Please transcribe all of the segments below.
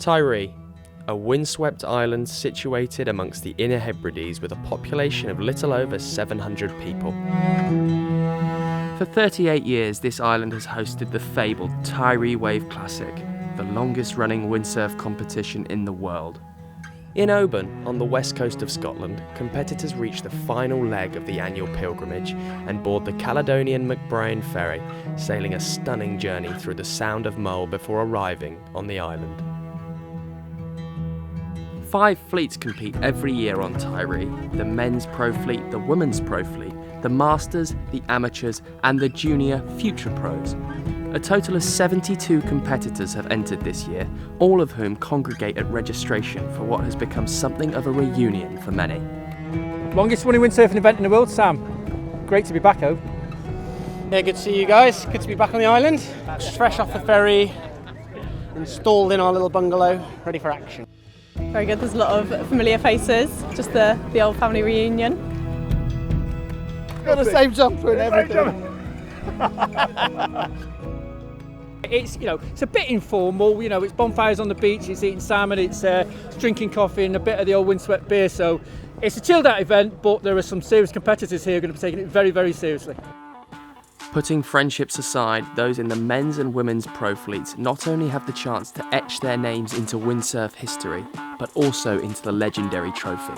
Tiree, a windswept island situated amongst the Inner Hebrides with a population of little over 700 people. For 38 years, this island has hosted the fabled Tiree Wave Classic, the longest running windsurf competition in the world. In Oban, on the west coast of Scotland, competitors reach the final leg of the annual pilgrimage and board the Caledonian McBrien ferry, sailing a stunning journey through the Sound of Mull before arriving on the island. 5 fleets compete every year on Tiree: the men's pro fleet, the women's pro fleet, the masters, the amateurs and the junior future pros. A total of 72 competitors have entered this year, all of whom congregate at registration for what has become something of a reunion for many. Longest running windsurfing event in the world, Sam. Great to be back home. Yeah, good to see you guys. Good to be back on the island. Just fresh off the ferry, installed in our little bungalow, ready for action. Very good, there's a lot of familiar faces, just the old family reunion. Got the same jumper and everything. It's it's a bit informal. It's bonfires on the beach, it's eating salmon, it's drinking coffee and a bit of the old windswept beer. So it's a chilled out event, but there are some serious competitors here who are going to be taking it very, very seriously. Putting friendships aside, those in the men's and women's pro fleets not only have the chance to etch their names into windsurf history, but also into the legendary trophy,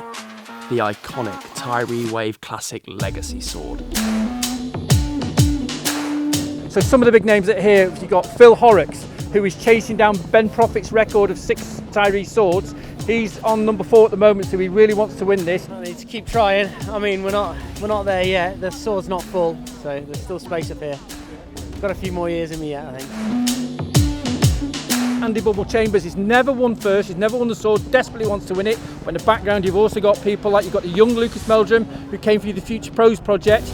the iconic Tiree Wave Classic Legacy Sword. So some of the big names that are here, you've got Phil Horrocks, who is chasing down Ben Proffitt's record of 6 Tiree swords. He's on number 4 at the moment, so he really wants to win this. I need to keep trying. I mean, we're not there yet. The sword's not full, so there's still space up here. Got a few more years in me yet, I think. Andy Bubble Chambers, he's never won first, he's never won the sword, desperately wants to win it. But in the background you've also got people like, you've got the young Lucas Meldrum, who came through the Future Pros project.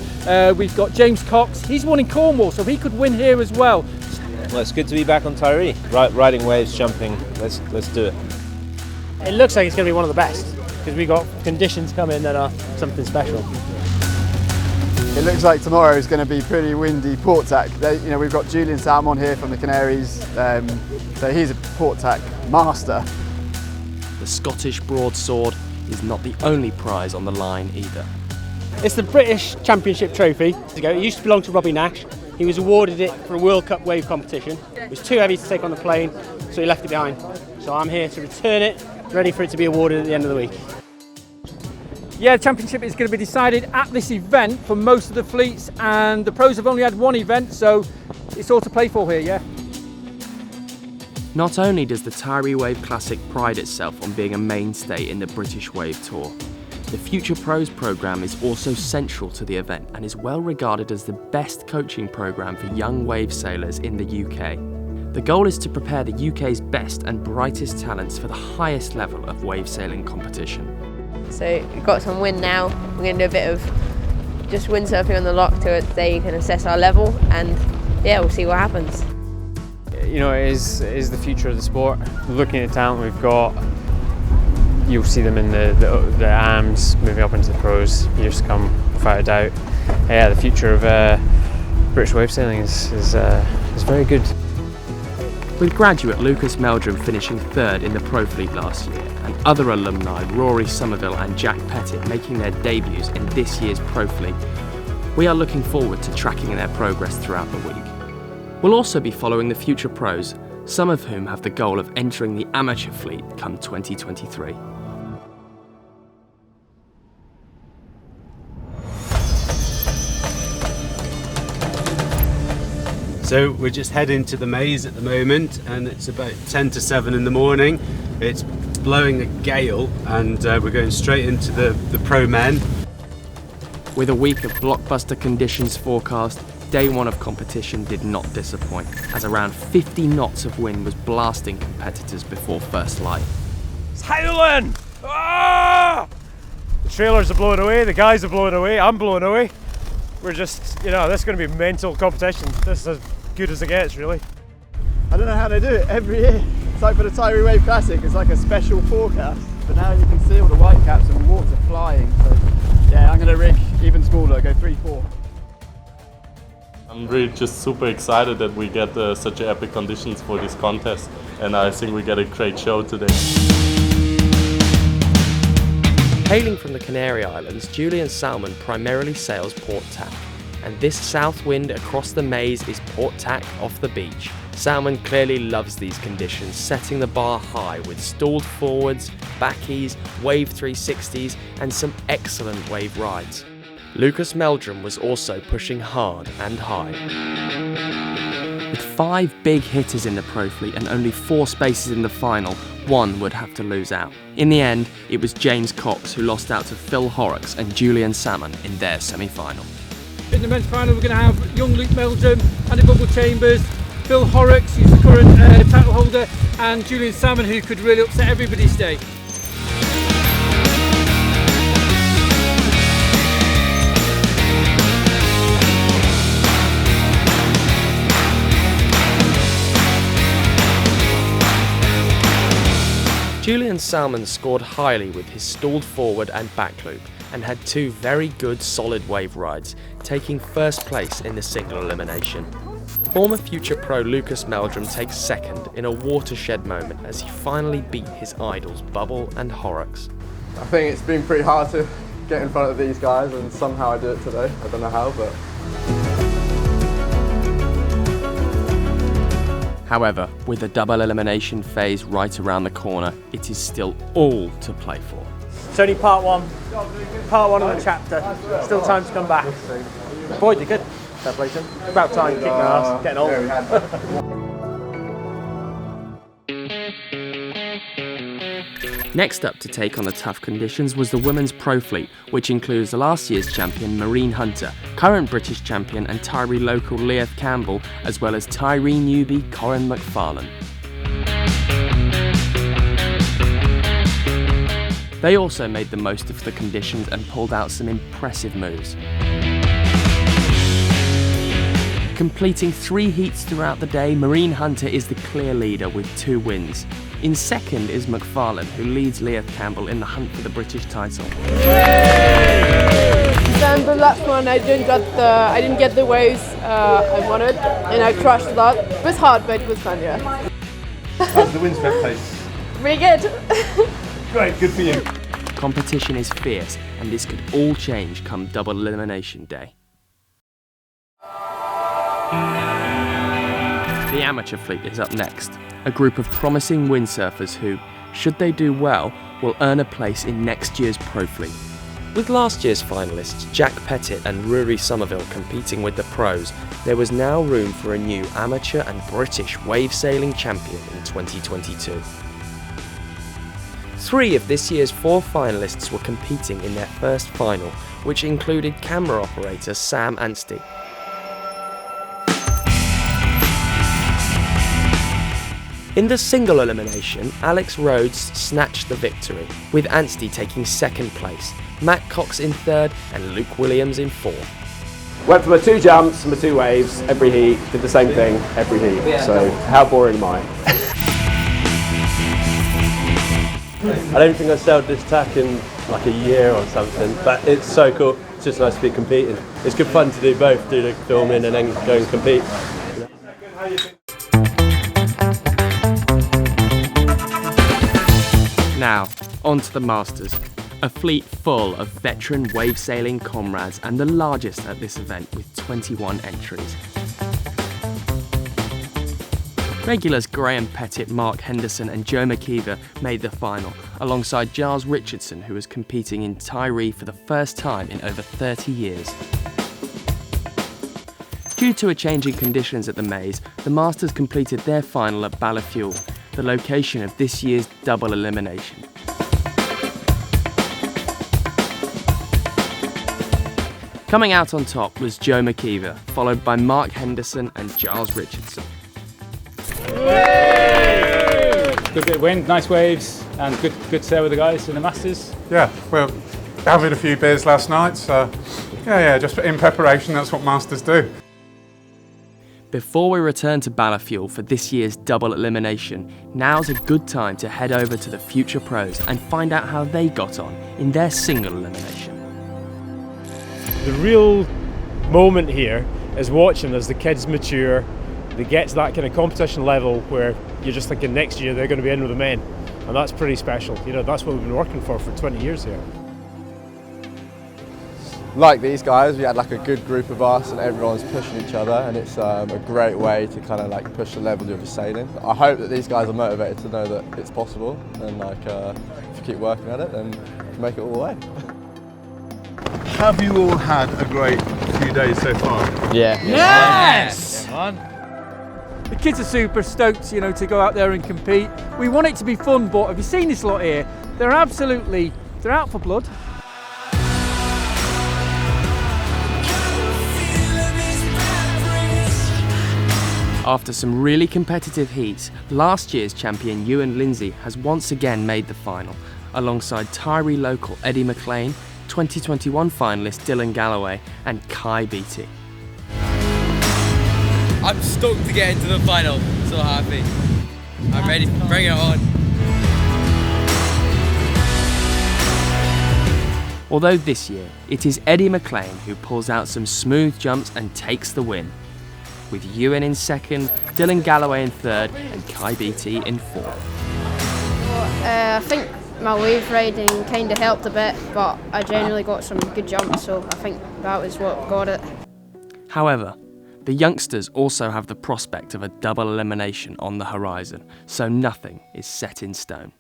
We've got James Cox, he's won in Cornwall, so he could win here as well. Well, it's good to be back on Tiree. Riding waves, jumping, let's do it. It looks like it's going to be one of the best, because we've got conditions coming that are something special. It looks like tomorrow is going to be pretty windy port tack. We've got Julian Salmon here from the Canaries, so he's a port tack master. The Scottish broadsword is not the only prize on the line either. It's the British Championship trophy. It used to belong to Robbie Nash. He was awarded it for a World Cup wave competition. It was too heavy to take on the plane, so he left it behind. So I'm here to return it, ready for it to be awarded at the end of the week. Yeah, the championship is going to be decided at this event for most of the fleets, and the pros have only had one event, so it's all to play for here, yeah. Not only does the Tiree Wave Classic pride itself on being a mainstay in the British Wave Tour, the Future Pros programme is also central to the event and is well regarded as the best coaching programme for young wave sailors in the UK. The goal is to prepare the UK's best and brightest talents for the highest level of wave sailing competition. So we've got some wind now. We're going to do a bit of just windsurfing on the loch so that you can assess our level, and yeah, we'll see what happens. It is the future of the sport. Looking at the talent we've got, you'll see them in the AMs moving up into the pros years to come, without a doubt. Yeah, the future of British wave sailing is very good. With graduate Lucas Meldrum finishing 3rd in the pro fleet last year, and other alumni Rory Somerville and Jack Pettit making their debuts in this year's pro fleet, we are looking forward to tracking their progress throughout the week. We'll also be following the future pros, some of whom have the goal of entering the amateur fleet come 2023. So we're just heading to the maze at the moment, and it's about 10 to 7 in the morning. It's blowing a gale, and we're going straight into the pro men. With a week of blockbuster conditions forecast, day 1 of competition did not disappoint, as around 50 knots of wind was blasting competitors before first light. It's howling! Ah! The trailers are blowing away, the guys are blowing away, I'm blowing away. We're just, this is going to be mental competition. This is as good as it gets, really. I don't know how they do it every year. It's like for the Tiree Wave Classic, it's like a special forecast. But now you can see all the white caps and the water flying. So yeah, I'm going to rig even smaller, go 3-4. I'm really just super excited that we get such epic conditions for this contest, and I think we get a great show today. Hailing from the Canary Islands, Julian Salmon primarily sails port tack, and this south wind across the maze is port tack off the beach. Salmon clearly loves these conditions, setting the bar high with stalled forwards, backies, wave 360s and some excellent wave rides. Lucas Meldrum was also pushing hard and high. With 5 big hitters in the pro fleet and only 4 spaces in the final, one would have to lose out. In the end, it was James Cox who lost out to Phil Horrocks and Julian Salmon in their semi-final. In the men's final we're going to have young Luke Meldrum, Andy Bubble Chambers, Phil Horrocks, who's the current title holder, and Julian Salmon, who could really upset everybody's day. Julian Salmon scored highly with his stalled forward and back loop, and had 2 very good solid wave rides, taking first place in the single elimination. Former future pro Lucas Meldrum takes second in a watershed moment as he finally beat his idols Bubble and Horrocks. I think it's been pretty hard to get in front of these guys, and somehow I did it today. I don't know how, but... However, with the double elimination phase right around the corner, it is still all to play for. It's only part one of the chapter. Still time to come back. Boyd, you're good. Fair play to him. About time, kicking our ass, getting old. Next up to take on the tough conditions was the women's pro fleet, which includes last year's champion Maureen Hunter, current British champion and Tiree local Leith Campbell, as well as Tiree newbie Corin McFarlane. They also made the most of the conditions and pulled out some impressive moves. Completing 3 heats throughout the day, Maureen Hunter is the clear leader with 2 wins. In second is McFarlane, who leads Leith Campbell in the hunt for the British title. Then the last one, I didn't get the waves I wanted, and I crashed a lot. It was hard, but it was fun, yeah. How's the windswept place? Really good. Great, good for you. Competition is fierce, and this could all change come double elimination day. The amateur fleet is up next, a group of promising windsurfers who, should they do well, will earn a place in next year's pro fleet. With last year's finalists Jack Pettit and Rory Somerville competing with the pros, there was now room for a new amateur and British wave sailing champion in 2022. 3 of this year's 4 finalists were competing in their first final, which included camera operator Sam Anstey. In the single elimination, Alex Rhodes snatched the victory, with Anstey taking second place, Matt Cox in third and Luke Williams in fourth. Went for my 2 jumps, my 2 waves, every heat, did the same thing every heat, so how boring am I? I don't think I sailed this tack in like a year or something, but it's so cool. It's just nice to be competing. It's good fun to do both, do the filming and then go and compete. Now, on to the Masters. A fleet full of veteran wave sailing comrades and the largest at this event with 21 entries. Regulars Graham Pettit, Mark Henderson and Joe McKeever made the final, alongside Giles Richardson, who was competing in Tiree for the first time in over 30 years. Due to a change in conditions at the maze, the Masters completed their final at Ballafuel, the location of this year's double elimination. Coming out on top was Joe McKeever, followed by Mark Henderson and Giles Richardson. Good bit of wind, nice waves, and good sail with the guys in the Masters. Yeah, well, having a few beers last night, so yeah, just in preparation, that's what Masters do. Before we return to Ballafuel for this year's double elimination, now's a good time to head over to the Future Pros and find out how they got on in their single elimination. The real moment here is watching as the kids mature, they get to that kind of competition level where you're just thinking next year they're going to be in with the men, and that's pretty special. You know, that's what we've been working for 20 years here. Like these guys, we had like a good group of us and everyone's pushing each other, and it's a great way to kind of like push the level of your sailing. I hope that these guys are motivated to know that it's possible, and like if you keep working at it, then make it all the way. Have you all had a great few days so far? Yeah. Yes! The kids are super stoked, you know, to go out there and compete. We want it to be fun, but have you seen this lot here? They're out for blood. After some really competitive heats, last year's champion Ewan Lindsay has once again made the final, alongside Tiree local Eddie McLean, 2021 finalist Dylan Galloway and Kai Beattie. I'm stoked to get into the final, so happy. I'm ready, bring it on. Although this year, it is Eddie McLean who pulls out some smooth jumps and takes the win, with Ewan in second, Dylan Galloway in third and Kai Beattie in fourth. I think my wave riding kind of helped a bit, but I generally got some good jumps, so I think that was what got it. However, the youngsters also have the prospect of a double elimination on the horizon, so nothing is set in stone.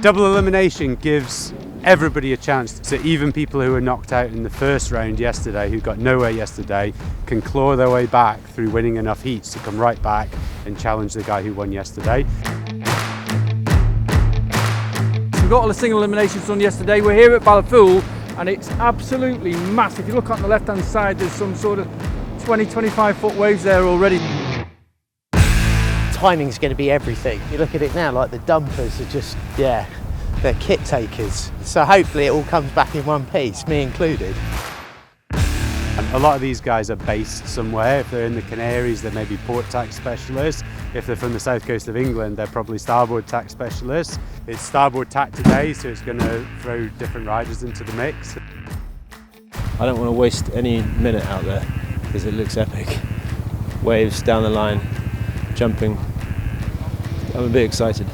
Double elimination gives everybody a chance, so even people who were knocked out in the first round yesterday, who got nowhere yesterday, can claw their way back through winning enough heats to come right back and challenge the guy who won yesterday. We got all the single eliminations done yesterday. We're here at Ballafool and it's absolutely massive. If you look on the left hand side, there's some sort of 20-25 foot waves there already. Timing's going to be everything. You look at it now, like the dumpers are just, yeah, they're kit takers. So hopefully it all comes back in one piece, me included. A lot of these guys are based somewhere. If they're in the Canaries, they may be port tack specialists. If they're from the south coast of England, they're probably starboard tack specialists. It's starboard tack today, so it's going to throw different riders into the mix. I don't want to waste any minute out there because it looks epic. Waves down the line, jumping. I'm a bit excited.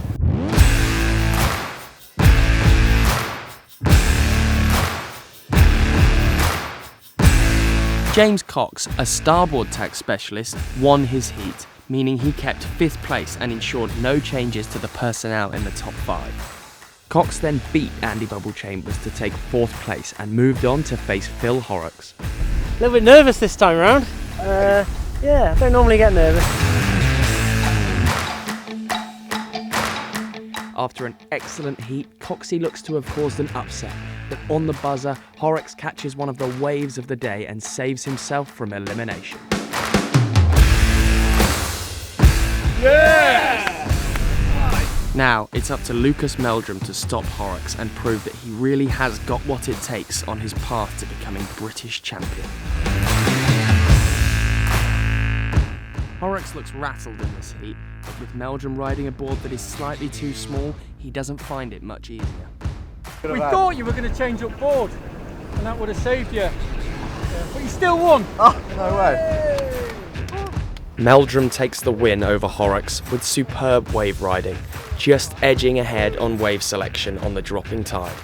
James Cox, a starboard tack specialist, won his heat, meaning he kept 5th place and ensured no changes to the personnel in the top 5. Cox then beat Andy Bubble Chambers to take 4th place and moved on to face Phil Horrocks. A little bit nervous this time round. Yeah, I don't normally get nervous. After an excellent heat, Coxie looks to have caused an upset, but on the buzzer, Horrocks catches one of the waves of the day and saves himself from elimination. Yeah! Now, it's up to Lucas Meldrum to stop Horrocks and prove that he really has got what it takes on his path to becoming British champion. Horrocks looks rattled in this heat, but with Meldrum riding a board that is slightly too small, he doesn't find it much easier. We thought you were going to change up board, and that would have saved you. But you still won. Oh, no way. Meldrum takes the win over Horrocks with superb wave riding, just edging ahead on wave selection on the dropping tide.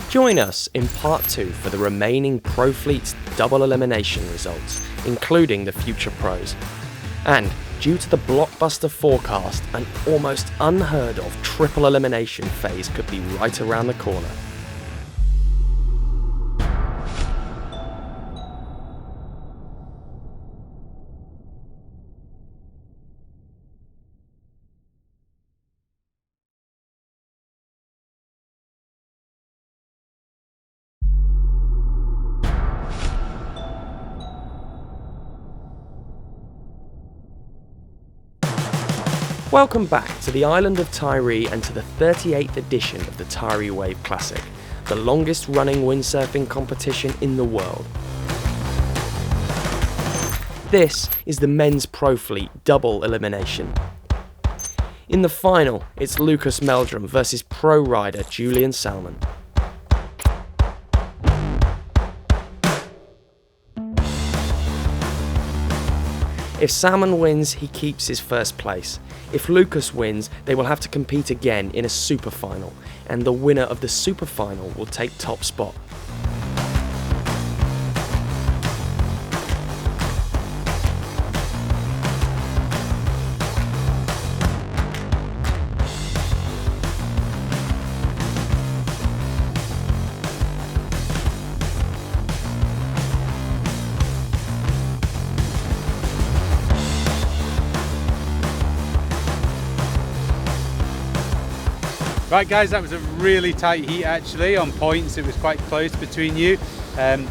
Join us in part 2 for the remaining Pro Fleet's double elimination results, including the future pros. And due to the blockbuster forecast, an almost unheard of triple elimination phase could be right around the corner. Welcome back to the island of Tiree and to the 38th edition of the Tiree Wave Classic, the longest running windsurfing competition in the world. This is the men's Pro Fleet double elimination. In the final, it's Lucas Meldrum versus pro rider Julian Salmon. If Salmon wins, he keeps his first place. If Lucas wins, they will have to compete again in a super final, and the winner of the super final will take top spot. Right guys, that was a really tight heat actually. On points it was quite close between you,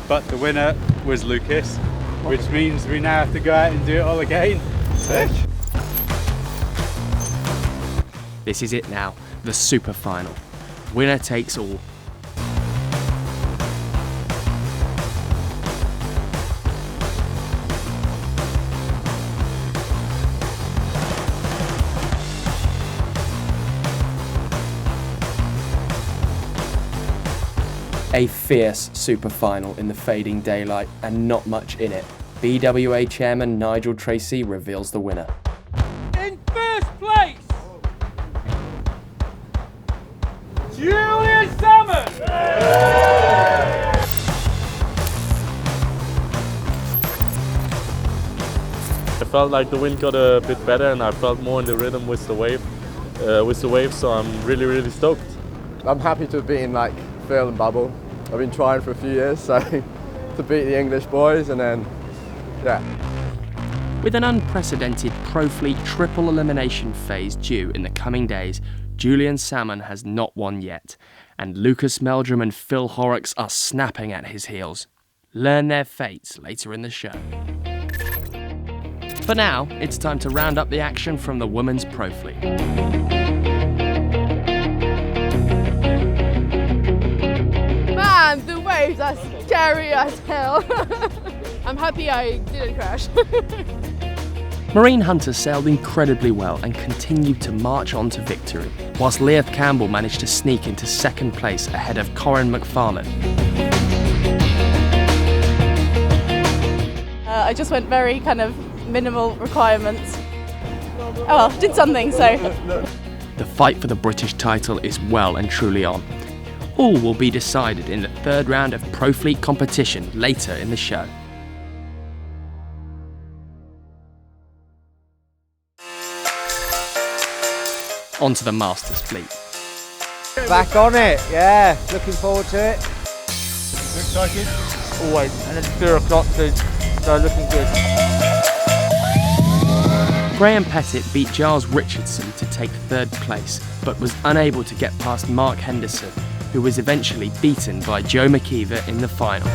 but the winner was Lucas, which means we now have to go out and do it all again. Sick. This is it now, the super final. Winner takes all. A fierce super final in the fading daylight and not much in it. BWA chairman Nigel Tracy reveals the winner. In first place, Julian Salmon! I felt like the wind got a bit better and I felt more in the rhythm with the wave, so I'm really stoked. I'm happy to have beaten like Phil and Bubble. I've been trying for a few years, so to beat the English boys and then, yeah. With an unprecedented Pro Fleet triple elimination phase due in the coming days, Julian Salmon has not won yet, and Lucas Meldrum and Phil Horrocks are snapping at his heels. Learn their fates later in the show. For now, it's time to round up the action from the Women's Pro Fleet. Man, the waves are scary as hell. I'm happy I didn't crash. Marine Hunter sailed incredibly well and continued to march on to victory, whilst Leah Campbell managed to sneak into second place ahead of Corinne McFarlane. I just went very kind of minimal requirements. Oh well, did something, so. The fight for the British title is well and truly on. All will be decided in the third round of Pro Fleet competition later in the show. On to the Masters Fleet. Back on it, yeah, looking forward to it. You excited? Always, and it's 4 o'clock soon, so looking good. Graham Pettit beat Giles Richardson to take third place, but was unable to get past Mark Henderson, who was eventually beaten by Joe McKeever in the final.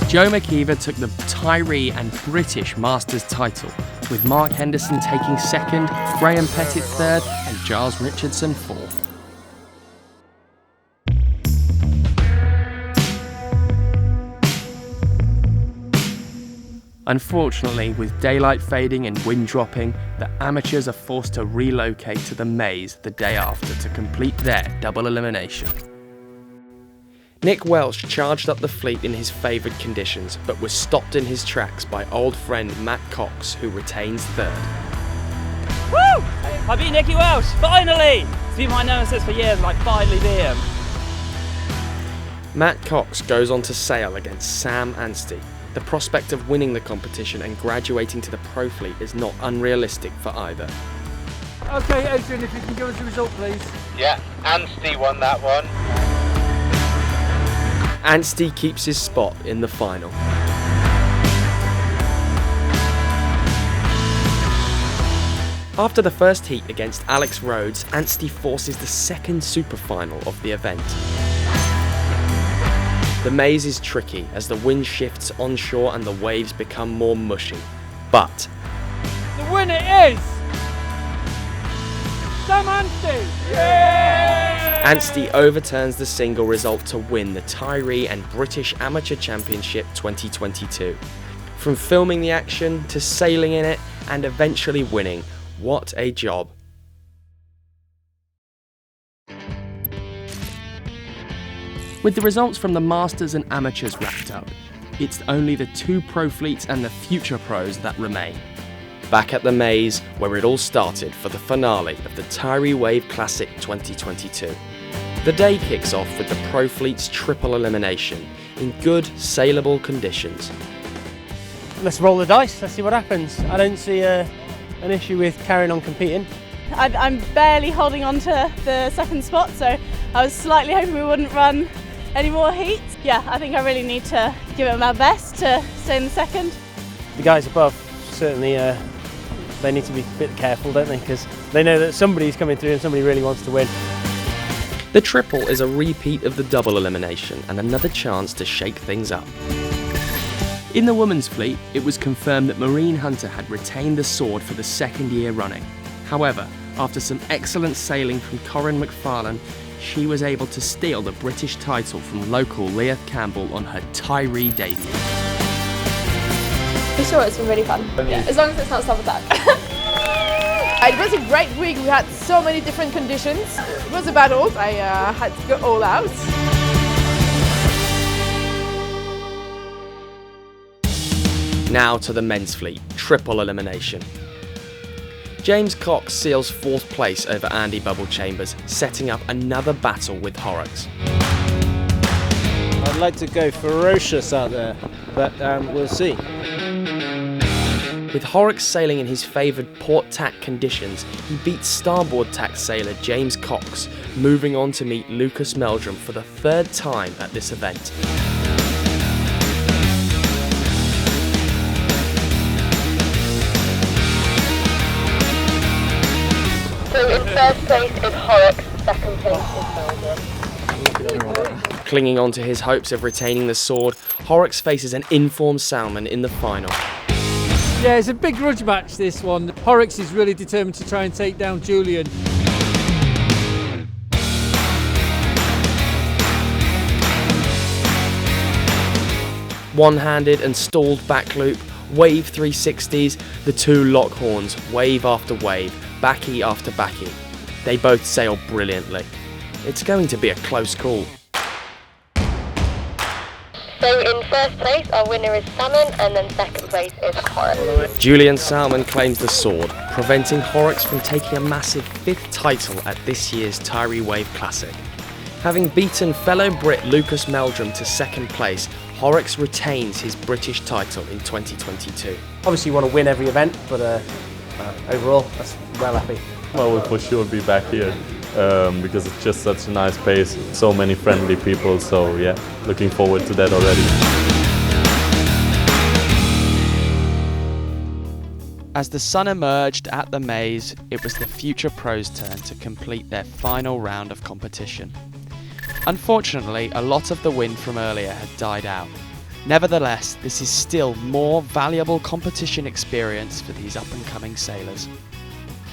Joe McKeever took the Tiree and British Masters title, with Mark Henderson taking second, Graham Pettit third, and Giles Richardson fourth. Unfortunately, with daylight fading and wind dropping, the amateurs are forced to relocate to the Maze the day after to complete their double elimination. Nick Welsh charged up the fleet in his favoured conditions, but was stopped in his tracks by old friend Matt Cox, who retains third. Woo! I beat Nicky Welsh, finally! It's been my nemesis for years, and I finally beat him. Matt Cox goes on to sail against Sam Anstey. The prospect of winning the competition and graduating to the Pro Fleet is not unrealistic for either. Okay, Adrian, if you can give us the result, please. Yeah, Anstey won that one. Anstey keeps his spot in the final. After the first heat against Alex Rhodes, Anstey forces the second super final of the event. The maze is tricky as the wind shifts onshore and the waves become more mushy. But the winner is Sam Anstey! Yeah! Anstey overturns the single result to win the Tiree and British Amateur Championship 2022. From filming the action to sailing in it and eventually winning, What a job. With the results from the Masters and Amateurs wrapped up, it's only the 2 pro fleets and the future pros that remain. Back at the Maze, where it all started for the finale of the Tiree Wave Classic 2022. The day kicks off with the pro fleet's triple elimination in good, saleable conditions. Let's roll the dice, let's see what happens. I don't see an issue with carrying on competing. I'm barely holding on to the second spot, so I was slightly hoping we wouldn't run any more heats. Yeah, I think I really need to give it my best to stay in the second. The guys above certainly they need to be a bit careful, don't they? Because they know that somebody's coming through and somebody really wants to win. The triple is a repeat of the double elimination and another chance to shake things up. In the women's fleet, it was confirmed that Maureen Hunter had retained the sword for the 2nd year running. However, after some excellent sailing from Corinne McFarlane, she was able to steal the British title from local Leah Campbell on her Tiree debut. For sure, it's been really fun. Yeah, as long as it's not sub-attack. It was a great week. We had so many different conditions. It was a battle. I had to go all out. Now to the men's fleet, triple elimination. James Cox seals 4th place over Andy Bubble Chambers, setting up another battle with Horrocks. I'd like to go ferocious out there, but we'll see. With Horrocks sailing in his favoured port tack conditions, he beats starboard tack sailor James Cox, moving on to meet Lucas Meldrum for the 3rd time at this event. So in 1st place is Horrocks, 2nd place is Meldrum. Clinging on to his hopes of retaining the sword, Horrocks faces an informed Salmon in the final. Yeah, it's a big grudge match, this one. Horrocks is really determined to try and take down Julian. One-handed and stalled back loop, wave 360s, the 2 lock horns, wave after wave, backy after backy. They both sail brilliantly. It's going to be a close call. So in 1st place, our winner is Salmon, and then 2nd place is Horrocks. Julian Salmon claims the sword, preventing Horrocks from taking a massive 5th title at this year's Tiree Wave Classic. Having beaten fellow Brit Lucas Meldrum to 2nd place, Horrocks retains his British title in 2022. Obviously you want to win every event, but overall, that's well happy. I will for sure be back here because it's just such a nice pace, so many friendly people, so yeah, looking forward to that already. As the sun emerged at the Maze, it was the future pros' turn to complete their final round of competition. Unfortunately, a lot of the wind from earlier had died out. Nevertheless, this is still more valuable competition experience for these up-and-coming sailors.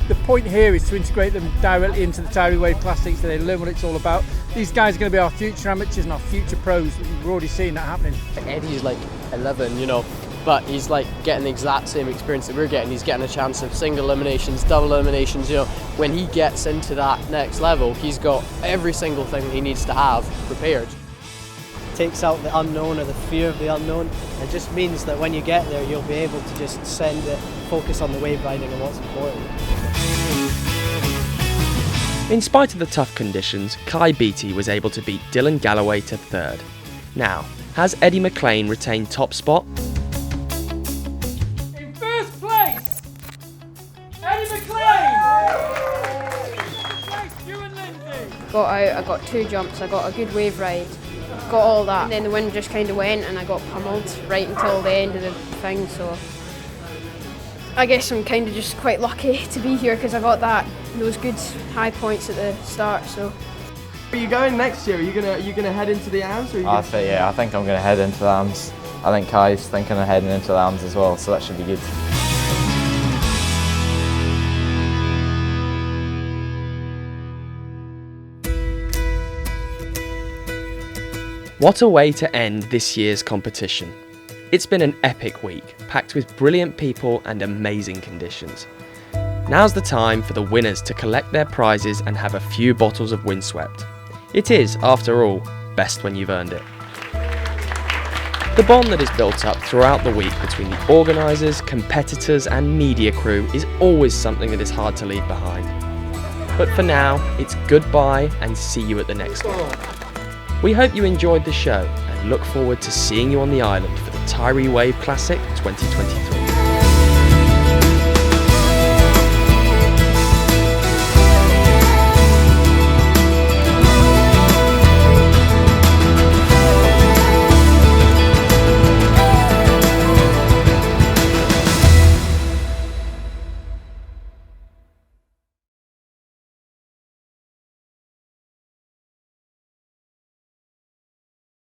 The point here is to integrate them directly into the Tiree Wave Classic so they learn what it's all about. These guys are going to be our future amateurs and our future pros. We're already seeing that happening. Eddie's like 11, you know, but he's like getting the exact same experience that we're getting. He's getting a chance of single eliminations, double eliminations, you know. When he gets into that next level, he's got every single thing he needs to have prepared. Takes out the unknown or the fear of the unknown. It just means that when you get there, you'll be able to just send it, focus on the wave riding and what's important. In spite of the tough conditions, Kai Beattie was able to beat Dylan Galloway to 3rd. Now, has Eddie McLean retained top spot? In 1st place, Eddie McLean! Thanks, you and Lindsay! Got out, I got 2 jumps, I got a good wave ride, got all that. And then the wind just kind of went and I got pummeled right until the end of the thing, so I guess I'm kind of just quite lucky to be here because I got those good high points at the start. So. Are you going next year? Are you gonna head into the AMS? I think I'm gonna head into the AMS. I think Kai's thinking of heading into the AMS as well, so that should be good. What a way to end this year's competition. It's been an epic week, packed with brilliant people and amazing conditions. Now's the time for the winners to collect their prizes and have a few bottles of Windswept. It is, after all, best when you've earned it. The bond that is built up throughout the week between the organisers, competitors and media crew is always something that is hard to leave behind. But for now, it's goodbye and see you at the next one. We hope you enjoyed the show and look forward to seeing you on the island for the Tiree Wave Classic 2023.